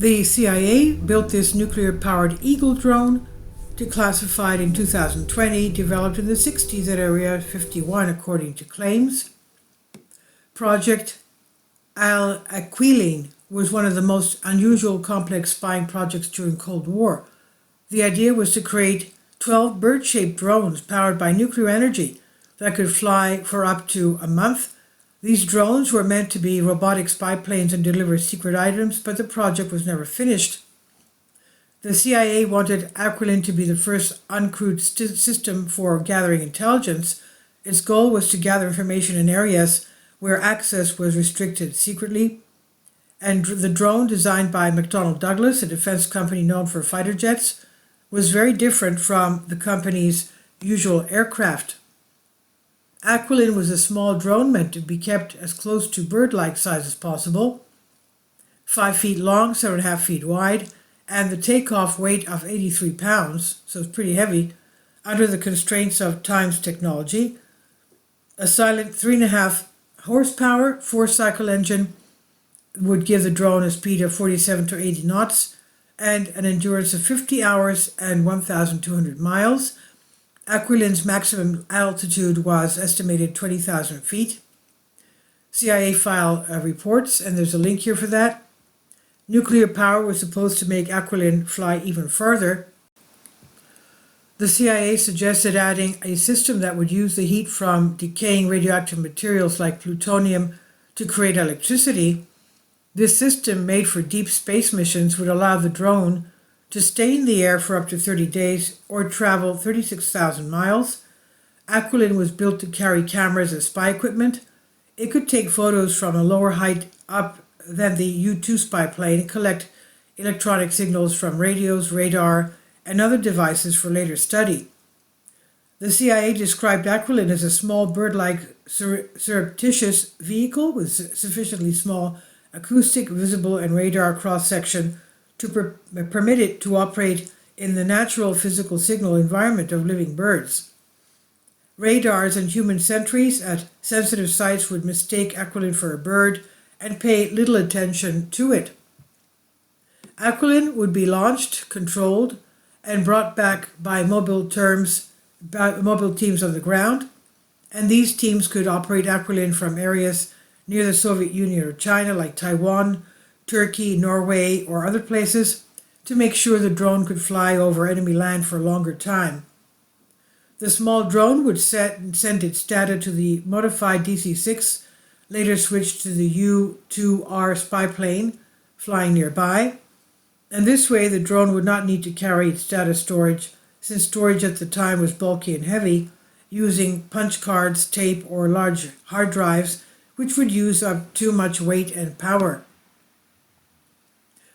The CIA built this nuclear-powered Eagle drone, declassified in 2020, developed in the 60s at Area 51 according to claims. Project Al-Aquiline was one of the most unusual complex spying projects during Cold War. The idea was to create 12 bird-shaped drones powered by nuclear energy that could fly for up to a month. These drones were meant to be robotic spy planes and deliver secret items, but the project was never finished. The CIA wanted Aquiline to be the first uncrewed system for gathering intelligence. Its goal was to gather information in areas where access was restricted secretly. And the drone, designed by McDonnell Douglas, a defense company known for fighter jets, was very different from the company's usual aircraft. Aquiline was a small drone meant to be kept as close to bird-like size as possible, 5 feet long, 7.5 feet wide, and the takeoff weight of 83 pounds, so it's pretty heavy, under the constraints of Times technology. A silent 3.5 horsepower, 4-cycle engine would give the drone a speed of 47 to 80 knots and an endurance of 50 hours and 1,200 miles. Aquiline's maximum altitude was estimated 20,000 feet. CIA file reports, and there's a link here for that. Nuclear power was supposed to make Aquiline fly even further. The CIA suggested adding a system that would use the heat from decaying radioactive materials like plutonium to create electricity. This system, made for deep space missions, would allow the drone to stay in the air for up to 30 days or travel 36,000 miles. Aquiline was built to carry cameras as spy equipment. It could take photos from a lower height up than the U-2 spy plane and collect electronic signals from radios, radar, and other devices for later study. The CIA described Aquiline as a small bird-like surreptitious vehicle with sufficiently small acoustic, visible, and radar cross-section to permit it to operate in the natural physical signal environment of living birds. Radars and human sentries at sensitive sites would mistake Aquiline for a bird and pay little attention to it. Aquiline would be launched, controlled, and brought back by mobile teams on the ground, and these teams could operate Aquiline from areas near the Soviet Union or China, like Taiwan, Turkey, Norway, or other places, to make sure the drone could fly over enemy land for a longer time. The small drone would send its data to the modified DC-6, later switched to the U-2R spy plane flying nearby, and this way the drone would not need to carry its data storage, since storage at the time was bulky and heavy, using punch cards, tape, or large hard drives, which would use up too much weight and power.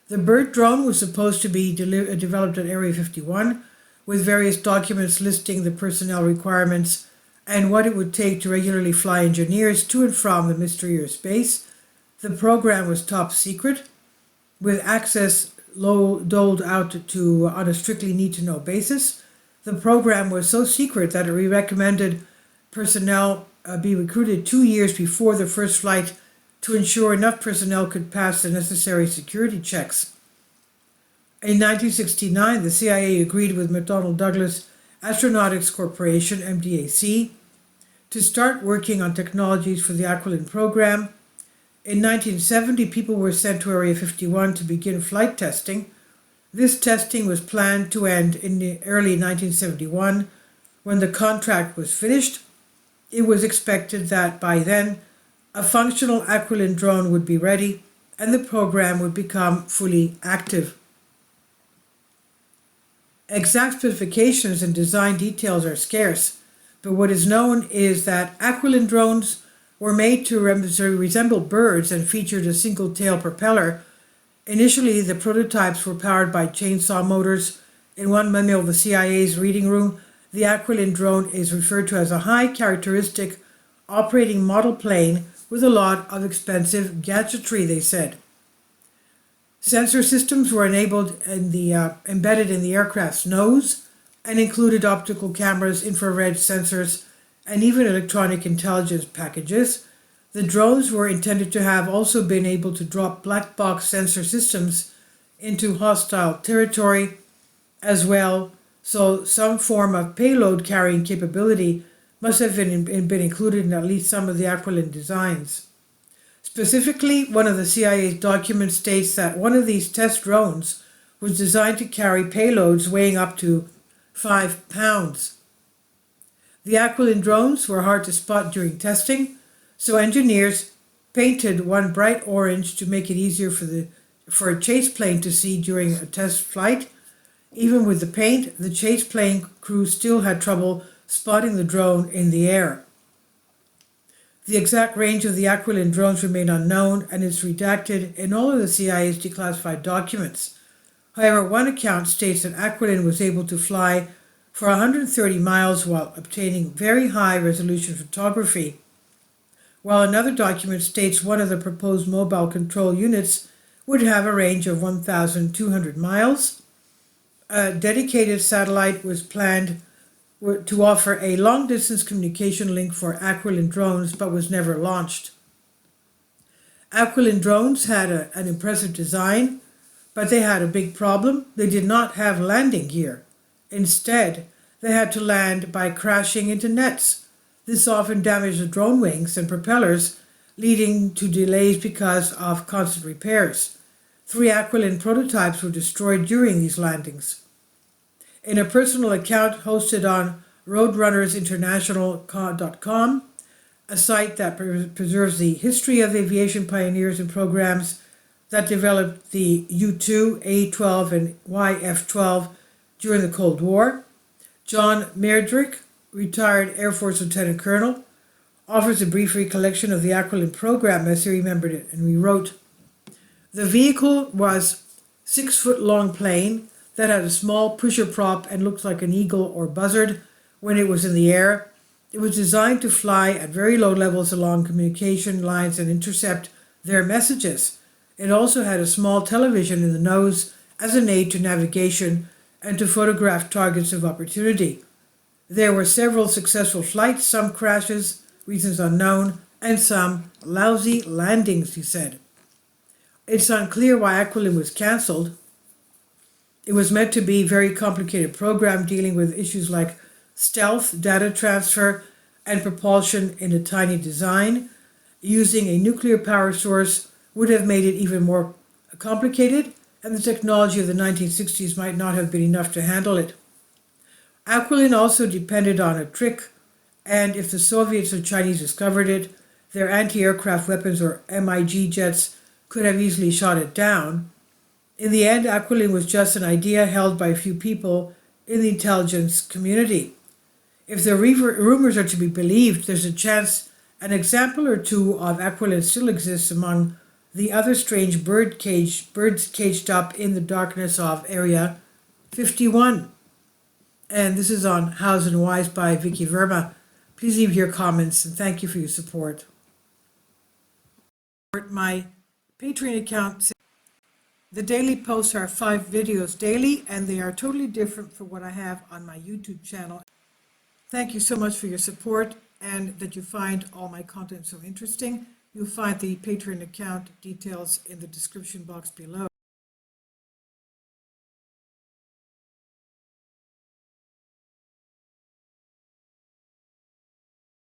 The bird drone was supposed to be developed at Area 51, with various documents listing the personnel requirements and what it would take to regularly fly engineers to and from the mysterious base. The program was top secret, with access doled out on a strictly need-to-know basis. The program was so secret that it recommended personnel be recruited 2 years before the first flight to ensure enough personnel could pass the necessary security checks. In 1969, the CIA agreed with McDonnell Douglas Astronautics Corporation, MDAC, to start working on technologies for the Aquiline program. In 1970, people were sent to Area 51 to begin flight testing. This testing was planned to end in the early 1971. When the contract was finished, it was expected that by then, a functional Aquiline drone would be ready and the program would become fully active. Exact specifications and design details are scarce, but what is known is that Aquiline drones were made to resemble birds and featured a single-tail propeller. Initially, the prototypes were powered by chainsaw motors. In one memo of the CIA's reading room, the Aquiline drone is referred to as a high characteristic operating model plane with a lot of expensive gadgetry, they said. Sensor systems were embedded in the aircraft's nose and included optical cameras, infrared sensors, and even electronic intelligence packages. The drones were intended to have also been able to drop black box sensor systems into hostile territory as well, so some form of payload carrying capability must have been included in at least some of the Aquilin designs. Specifically, one of the CIA's documents states that one of these test drones was designed to carry payloads weighing up to 5 pounds. The Aquilin drones were hard to spot during testing, so engineers painted one bright orange to make it easier for a chase plane to see during a test flight. Even with the paint, the chase plane crew still had trouble spotting the drone in the air. The exact range of the Aquilin drones remain unknown and is redacted in all of the CIA's declassified documents. However, one account states that Aquilin was able to fly for 130 miles while obtaining very high resolution photography, while another document states one of the proposed mobile control units would have a range of 1,200 miles. A dedicated satellite was planned to offer a long-distance communication link for Aquilin drones, but was never launched. Aquilin drones had an impressive design, but they had a big problem. They did not have landing gear. Instead, they had to land by crashing into nets. This often damaged the drone wings and propellers, leading to delays because of constant repairs. 3 Aquilin prototypes were destroyed during these landings. In a personal account hosted on roadrunnersinternational.com, a site that preserves the history of aviation pioneers and programs that developed the U-2, A-12, and YF-12 during the Cold War, John Meredrick, retired Air Force Lieutenant Colonel, offers a brief recollection of the Aquilin program as he remembered it, and we wrote, "The vehicle was 6-foot-long plane that had a small pusher prop and looked like an eagle or buzzard when it was in the air. It was designed to fly at very low levels along communication lines and intercept their messages. It also had a small television in the nose as an aid to navigation and to photograph targets of opportunity. There were several successful flights, some crashes, reasons unknown, and some lousy landings," he said. It's unclear why Aquilin was cancelled. It was meant to be a very complicated program dealing with issues like stealth, data transfer, and propulsion in a tiny design. Using a nuclear power source would have made it even more complicated, and the technology of the 1960s might not have been enough to handle it. Aquilin also depended on a trick, and if the Soviets or Chinese discovered it, their anti-aircraft weapons or MiG jets could have easily shot it down. In the end, Aquilin was just an idea held by a few people in the intelligence community. If the rumors are to be believed, there's a chance an example or two of Aquilin still exists among the other strange birds caged up in the darkness of Area 51. And this is on Hows and Whys by Vicky Verma. Please leave your comments and thank you for your support. My Patreon account. The daily posts are 5 videos daily, and they are totally different from what I have on my YouTube channel. Thank you so much for your support and that you find all my content so interesting. You'll find the Patreon account details in the description box below.